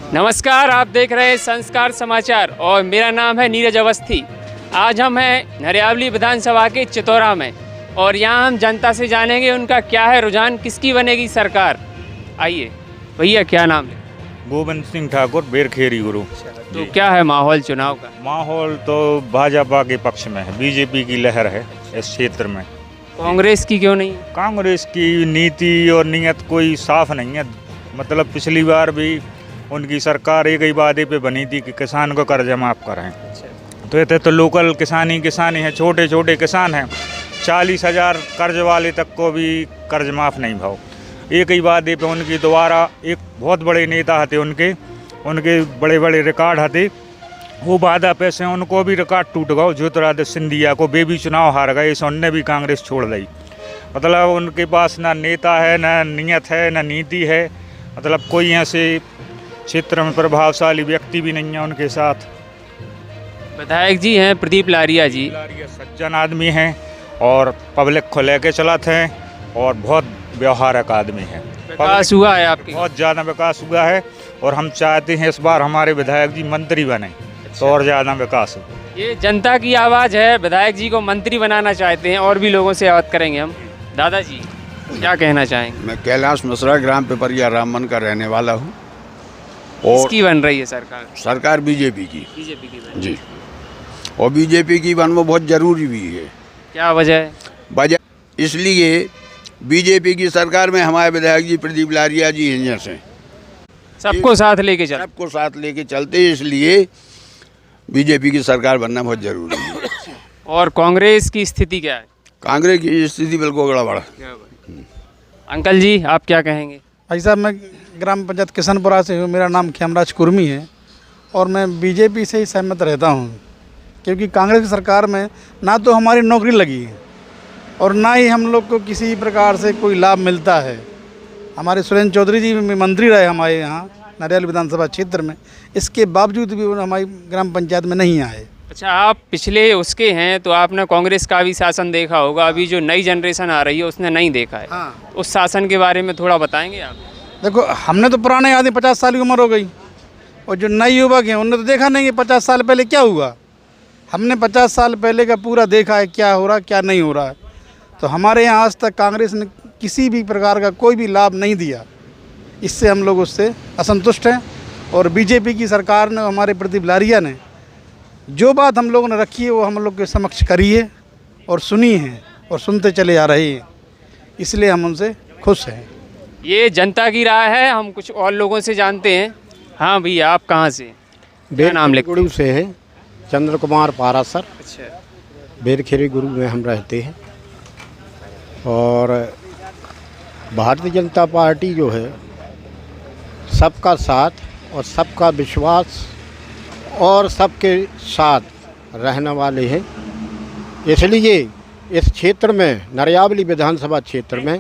नमस्कार, आप देख रहे हैं संस्कार समाचार और मेरा नाम है नीरज अवस्थी। आज हम हैं नरियावली विधानसभा के चितौरा में और यहाँ हम जनता से जानेंगे उनका क्या है रुझान, किसकी बनेगी सरकार। आइए भैया, क्या नाम है? गोविंद सिंह ठाकुर, बेरखेरी गुरु। तो क्या है माहौल चुनाव का? माहौल तो भाजपा के पक्ष में है, बीजेपी की लहर है इस क्षेत्र में। कांग्रेस की क्यों नहीं? कांग्रेस की नीति और नीयत कोई साफ नहीं है। मतलब पिछली बार भी उनकी सरकार एक ही वादे पे बनी थी कि किसान को कर्ज माफ करें। तो ये तो लोकल किसानी है, छोटे छोटे किसान हैं, 40,000 कर्ज वाले तक को भी कर्ज माफ नहीं भाव। एक ही वादे पे उनकी दोबारा एक बहुत बड़े नेता थे, उनके बड़े बड़े रिकॉर्ड थे, वो वादा पैसे उनको भी रिकॉर्ड टूट गए। ज्योतिरादित्य सिंधिया को वे भी चुनाव हार गए, इस उनने भी कांग्रेस छोड़ दी। मतलब उनके पास ना नेता है, ना नीयत है, ना नीति है। मतलब कोई ऐसे क्षेत्र में प्रभावशाली व्यक्ति भी नहीं है उनके साथ। विधायक जी हैं प्रदीप लारिया जी। सज्जन आदमी हैं और पब्लिक को लेके चलाते हैं और बहुत व्यवहारिक आदमी हैं। विकास हुआ है आपके? बहुत ज़्यादा विकास हुआ है और हम चाहते हैं इस बार हमारे विधायक जी मंत्री बने तो और ज़्यादा विकास हो। ये जनता की आवाज़ है, विधायक जी को मंत्री बनाना चाहते हैं और भी लोगों से बात करेंगे हम। दादाजी क्या कहना चाहेंगे? मैं कैलाश मिश्रा, ग्राम पिपरिया रामबन का रहने वाला हूँ। और किसकी बन रही है सरकार? सरकार बीजेपी की। बीजेपी की बन जी, और बीजेपी की बनना बहुत ज़रूरी भी है। क्या वजह है? वजह इसलिए बीजेपी की सरकार में हमारे विधायक जी प्रदीप लारिया जी हैं, से सबको साथ लेके चल, सबको साथ लेके चलते, इसलिए बीजेपी की सरकार बनना बहुत ज़रूरी है। और कांग्रेस की स्थिति क्या है? कांग्रेस की स्थिति बिल्कुल गड़बड़। अंकल जी आप क्या कहेंगे? भाई साहब, मैं ग्राम पंचायत किशनपुरा से हूँ। मेरा नाम खेमराज कुर्मी है और मैं बीजेपी से ही सहमत रहता हूँ, क्योंकि कांग्रेस की सरकार में ना तो हमारी नौकरी लगी है और ना ही हम लोग को किसी प्रकार से कोई लाभ मिलता है। हमारे सुरेंद्र चौधरी जी मंत्री रहे हमारे यहाँ नरियावली विधानसभा क्षेत्र में, इसके बावजूद भी वो हमारी ग्राम पंचायत में नहीं आए। अच्छा, आप पिछले उसके हैं तो आपने कांग्रेस का भी शासन देखा होगा, अभी जो नई जनरेशन आ रही है उसने नहीं देखा है। हाँ। उस शासन के बारे में थोड़ा बताएंगे आप? देखो, हमने तो पुराने आदमी 50 साल की उम्र हो गई और जो नए युवक हैं उन्होंने तो देखा नहीं कि 50 साल पहले क्या हुआ। हमने 50 साल पहले का पूरा देखा है, क्या हो रहा क्या नहीं हो रहा है। तो हमारे यहाँ आज तक कांग्रेस ने किसी भी प्रकार का कोई भी लाभ नहीं दिया, इससे हम लोग उससे असंतुष्ट हैं। और बीजेपी की सरकार ने, हमारे प्रदीप लारिया ने जो बात हम लोगों ने रखी है वो हम लोग के समक्ष करी है और सुनी है और सुनते चले आ रहे हैं, इसलिए हम उनसे खुश हैं। ये जनता की राय है, हम कुछ और लोगों से जानते हैं। हाँ भैया, आप कहाँ से? क्या नाम लिख? गुरु से है, चंद्र कुमार पारासर। अच्छा, बेरखेरी गुरु में हम रहते हैं। और भारतीय जनता पार्टी जो है सबका साथ और सबका विश्वास और सबके साथ रहने वाले हैं, इसलिए इस क्षेत्र में नरियावली विधानसभा क्षेत्र में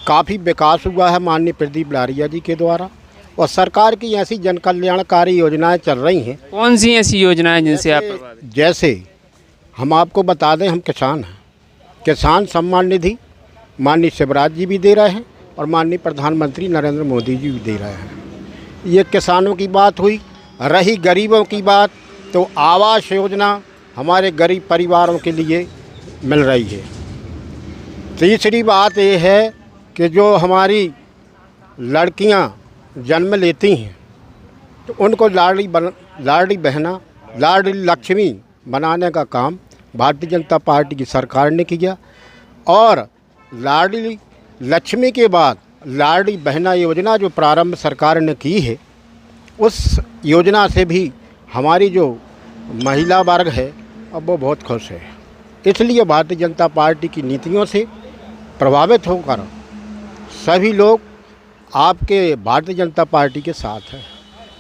काफ़ी विकास हुआ है माननीय प्रदीप लारिया जी के द्वारा। और सरकार की ऐसी जन कल्याणकारी योजनाएं चल रही हैं। कौन सी ऐसी योजनाएं जिनसे आप प्रभावित? जैसे हम आपको बता दें, हम किसान हैं, किसान सम्मान निधि माननीय शिवराज जी भी दे रहे हैं और माननीय प्रधानमंत्री नरेंद्र मोदी जी भी दे रहे हैं। ये किसानों की बात हुई। रही गरीबों की बात, तो आवास योजना हमारे गरीब परिवारों के लिए मिल रही है। तीसरी बात ये है कि जो हमारी लड़कियां जन्म लेती हैं तो उनको लाडली बहना, लाडली लक्ष्मी बनाने का काम भारतीय जनता पार्टी की सरकार ने किया। और लाडली लक्ष्मी के बाद लाडली बहना योजना जो प्रारंभ सरकार ने की है, उस योजना से भी हमारी जो महिला वर्ग है अब वो बहुत खुश है। इसलिए भारतीय जनता पार्टी की नीतियों से प्रभावित होकर सभी लोग आपके भारतीय जनता पार्टी के साथ हैं।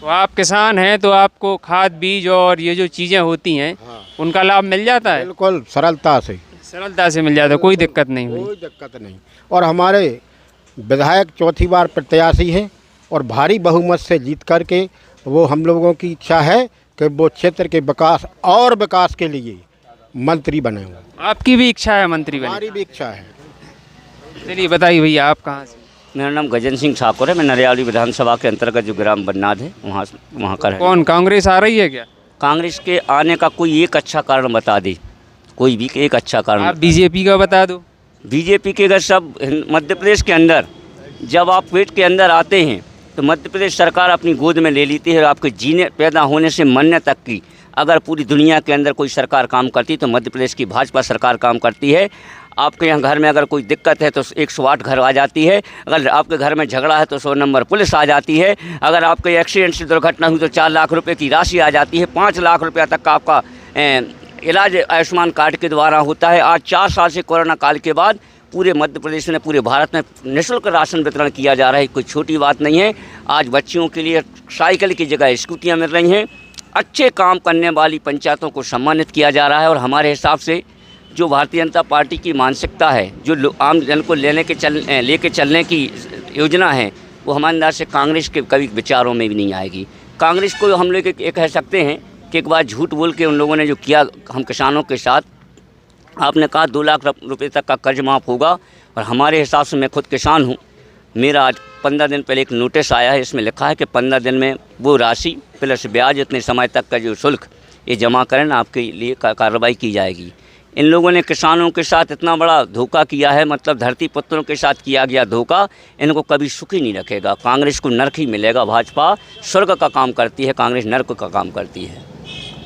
तो आप किसान हैं तो आपको खाद बीज और ये जो चीज़ें होती हैं उनका लाभ मिल जाता है? बिल्कुल सरलता से मिल जाता है, कोई दिक्कत नहीं हुई? कोई दिक्कत नहीं। और हमारे विधायक चौथी बार प्रत्याशी हैं और भारी बहुमत से जीत करके वो हम लोगों की इच्छा है कि वो क्षेत्र के विकास के लिए मंत्री बने हुए। आपकी भी इच्छा है मंत्री बने? हमारी भी इच्छा है। चलिए बताइए भैया, आप कहाँ से? मेरा नाम गजन सिंह ठाकुर है। मैं नरियावली विधानसभा के अंतर्गत जो ग्राम बन्नाद है वहाँ का है। कौन कांग्रेस आ रही है क्या? कांग्रेस के आने का कोई एक अच्छा कारण बता दे, कोई भी एक अच्छा कारण। आप बीजेपी का बता दो। बीजेपी के अगर सब मध्य प्रदेश के अंदर जब आप पेट के अंदर आते हैं तो मध्य प्रदेश सरकार अपनी गोद में ले लेती है और आपके जीने पैदा होने से मरने तक की अगर पूरी दुनिया के अंदर कोई सरकार काम करती तो मध्य प्रदेश की भाजपा सरकार काम करती है। आपके यहाँ घर में अगर कोई दिक्कत है तो 108 घर आ जाती है, अगर आपके घर में झगड़ा है तो 100 नंबर पुलिस आ जाती है, अगर आपके एक्सीडेंट से दुर्घटना हुई तो 4 लाख रुपए की राशि आ जाती है, 5 लाख रुपया तक का आपका इलाज आयुष्मान कार्ड के द्वारा होता है। आज 4 साल से कोरोना काल के बाद पूरे मध्य प्रदेश में पूरे भारत में निःशुल्क राशन वितरण किया जा रहा है। कोई छोटी बात नहीं है। आज बच्चियों के लिए साइकिल की जगह स्कूटियाँ मिल रही हैं। अच्छे काम करने वाली पंचायतों को सम्मानित किया जा रहा है और हमारे हिसाब से जो भारतीय जनता पार्टी की मानसिकता है, जो आम जन को लेके चलने की योजना है, वो हमारे अंदाज से कांग्रेस के कभी विचारों में भी नहीं आएगी। कांग्रेस को हम लोग ये कह सकते हैं कि एक बार झूठ बोल के उन लोगों ने जो किया हम किसानों के साथ, आपने कहा 2 लाख रुपये तक का कर्ज माफ़ होगा और हमारे हिसाब से मैं खुद किसान हूँ। मेरा आज 15 दिन पहले एक नोटिस आया है, इसमें लिखा है कि 15 दिन में वो राशि प्लस ब्याज इतने समय तक का जो शुल्क ये जमा करें आपके लिए कार्रवाई की जाएगी। इन लोगों ने किसानों के साथ इतना बड़ा धोखा किया है, मतलब धरती पुत्रों के साथ किया गया धोखा इनको कभी सुखी नहीं रखेगा। कांग्रेस को नरक ही मिलेगा। भाजपा स्वर्ग का काम करती है, कांग्रेस नरक का काम करती है।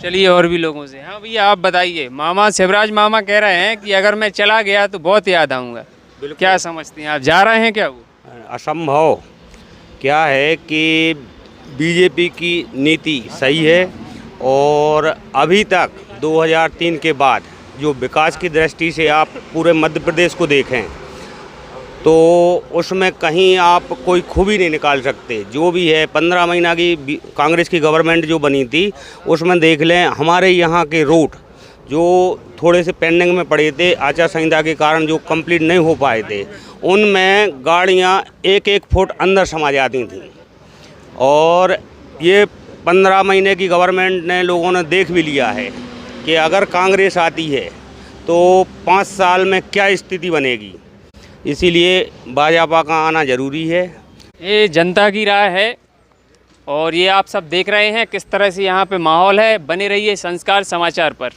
चलिए और भी लोगों से। हाँ भैया आप बताइए। मामा शिवराज मामा कह रहे हैं कि अगर मैं चला गया तो बहुत याद आऊँगा। क्या समझते हैं आप, जा रहे हैं क्या? वो असंभव क्या है कि बीजेपी की नीति सही है और अभी तक 2003 के बाद जो विकास की दृष्टि से आप पूरे मध्य प्रदेश को देखें तो उसमें कहीं आप कोई खूबी नहीं निकाल सकते। जो भी है 15 महीना की कांग्रेस की गवर्नमेंट जो बनी थी उसमें देख लें, हमारे यहाँ के रोड जो थोड़े से पेंडिंग में पड़े थे आचार संहिता के कारण, जो कंप्लीट नहीं हो पाए थे, उनमें गाड़ियाँ 1-1 फुट अंदर समा जाती थीं। और ये 15 महीने की गवर्नमेंट ने लोगों ने देख भी लिया है कि अगर कांग्रेस आती है तो 5 साल में क्या स्थिति बनेगी। इसीलिए भाजपा का आना ज़रूरी है। ये जनता की राय है और ये आप सब देख रहे हैं किस तरह से यहाँ पे माहौल है। बने रहिए संस्कार समाचार पर।